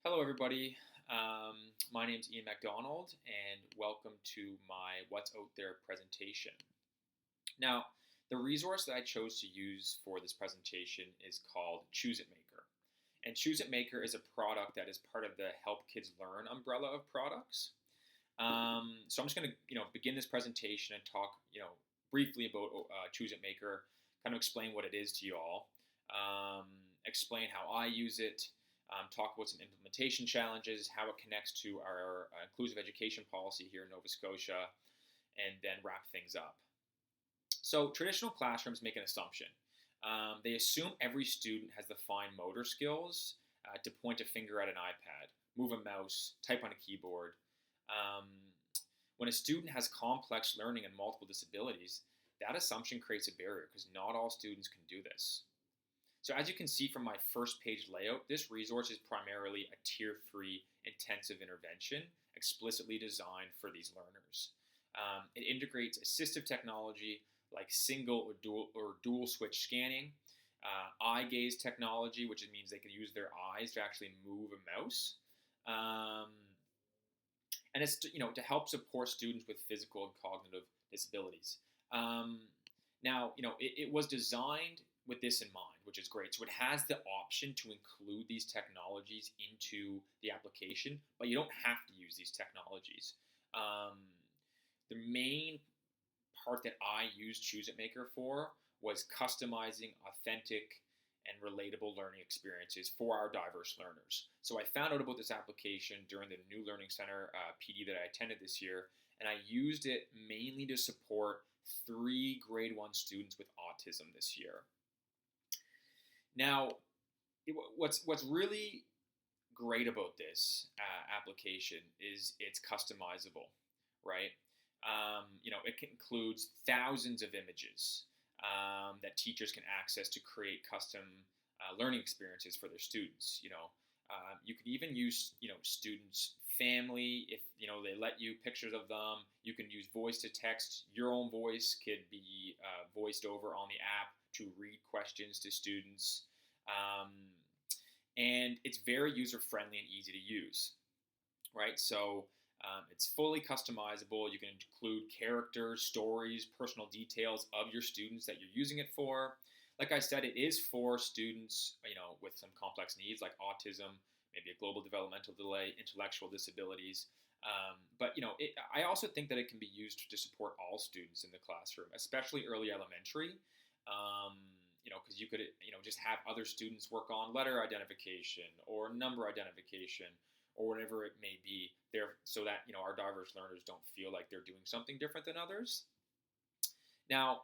Hello, everybody. My name is Ian MacDonald, and welcome to my What's Out There presentation. Now, the resource that I chose to use for this presentation is called Choose It Maker. And Choose It Maker is a product that is part of the Help Kids Learn umbrella of products. So I'm just going to, begin this presentation and talk, briefly about Choose It Maker, kind of explain what it is to you all, explain how I use it, talk about some implementation challenges, how it connects to our inclusive education policy here in Nova Scotia, and then wrap things up. So traditional classrooms make an assumption. They assume every student has the fine motor skills to point a finger at an iPad, move a mouse, type on a keyboard. Um, when a student has complex learning and multiple disabilities, that assumption creates a barrier because not all students can do this. So as you can see from my first page layout, this resource is primarily a Tier 3 intensive intervention explicitly designed for these learners. It integrates assistive technology like single or dual switch scanning, eye gaze technology, which means they can use their eyes to actually move a mouse, and it's to help support students with physical and cognitive disabilities. Now, it was designed with this in mind, which is great. So it has the option to include these technologies into the application, but you don't have to use these technologies. The main part that I used Choose It Maker for was customizing authentic and relatable learning experiences for our diverse learners. So I found out about this application during the New Learning Center PD that I attended this year, and I used it mainly to support 3 grade 1 students with autism this year. Now, what's really great about this application is it's customizable, right? It includes thousands of images that teachers can access to create custom learning experiences for their students. You can even use students' family if they let you pictures of them. You can use voice to text. Your own voice could be voiced over on the app to read questions to students. And it's very user-friendly and easy to use, right? So it's fully customizable. You can include characters, stories, personal details of your students that you're using it for. Like I said, it is for students, with some complex needs like autism, maybe a global developmental delay, intellectual disabilities. But I also think that it can be used to support all students in the classroom, especially early elementary. Because you could, just have other students work on letter identification or number identification or whatever it may be there, so that, our diverse learners don't feel like they're doing something different than others. Now,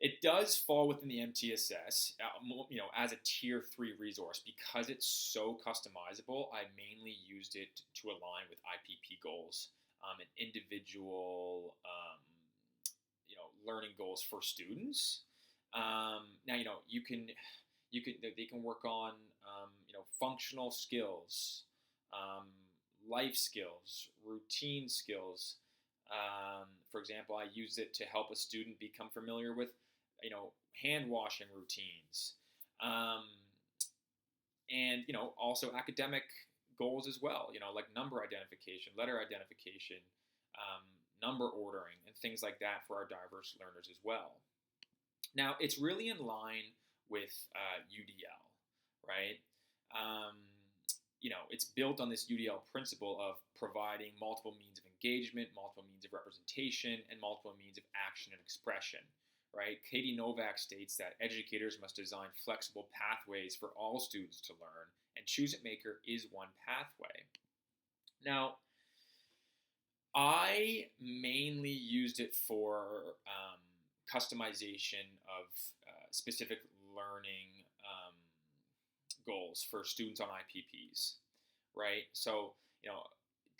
it does fall within the MTSS, as a Tier 3 resource because it's so customizable. I mainly used it to align with IPP goals and individual, learning goals for students. Now, they can work on, functional skills, life skills, routine skills. For example, I used it to help a student become familiar with, hand washing routines, and also academic goals as well. Like number identification, letter identification, number ordering, and things like that for our diverse learners as well. Now, it's really in line with UDL, right? It's built on this UDL principle of providing multiple means of engagement, multiple means of representation, and multiple means of action and expression, right? Katie Novak states that educators must design flexible pathways for all students to learn, and Choose It Maker is one pathway. Now, I mainly used it for customization of specific learning goals for students on IPPs, right? So,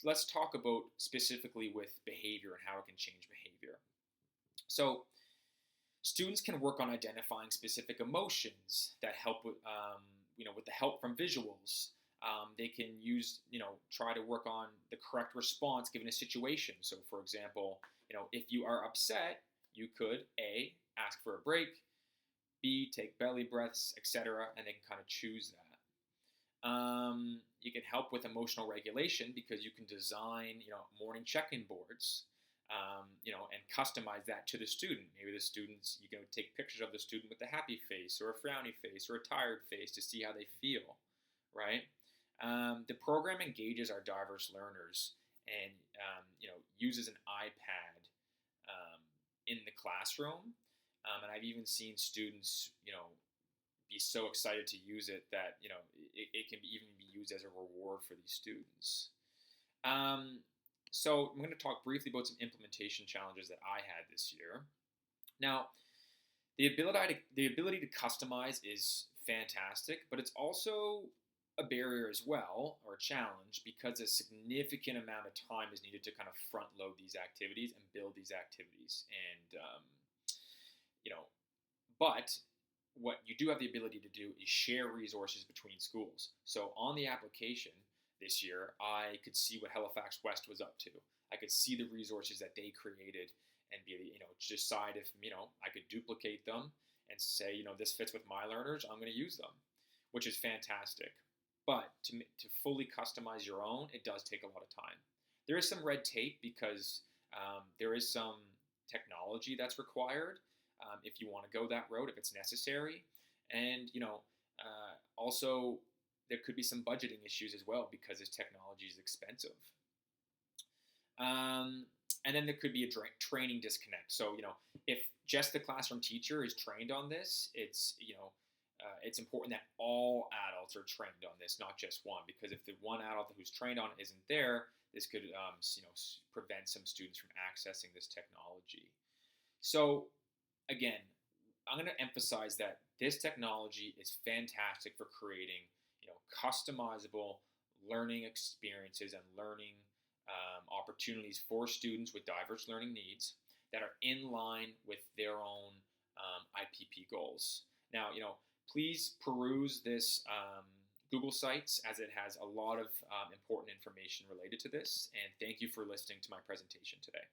let's talk about specifically with behavior and how it can change behavior. So, students can work on identifying specific emotions that help with, with the help from visuals. They can try to work on the correct response given a situation. So, for example, if you are upset, you could A, ask for a break, B, take belly breaths, etc., and they can kind of choose that. You can help with emotional regulation because you can design, morning check-in boards, and customize that to the student. Maybe the students, you can take pictures of the student with a happy face or a frowny face or a tired face to see how they feel, right? The program engages our diverse learners and, uses an iPad in the classroom. And I've even seen students, be so excited to use it that it can even be used as a reward for these students. So I'm going to talk briefly about some implementation challenges that I had this year. Now, the ability to customize is fantastic, but it's also a barrier as well, or a challenge, because a significant amount of time is needed to kind of front load these activities and build these activities. And you know, but what you do have the ability to do is share resources between schools. So on the application this year, I could see what Halifax West was up to. I could see the resources that they created and be, decide if, I could duplicate them and say, this fits with my learners, I'm going to use them, which is fantastic. But to fully customize your own, it does take a lot of time. There is some red tape because there is some technology that's required if you want to go that road, if it's necessary. And, also there could be some budgeting issues as well because this technology is expensive. And then there could be a training disconnect. So, if just the classroom teacher is trained on this, it's important that all adults are trained on this, not just one. Because if the one adult who's trained on it isn't there, this could, prevent some students from accessing this technology. So, again, I'm going to emphasize that this technology is fantastic for creating, customizable learning experiences and learning opportunities for students with diverse learning needs that are in line with their own IPP goals. Now, please peruse this Google Sites as it has a lot of important information related to this. And thank you for listening to my presentation today.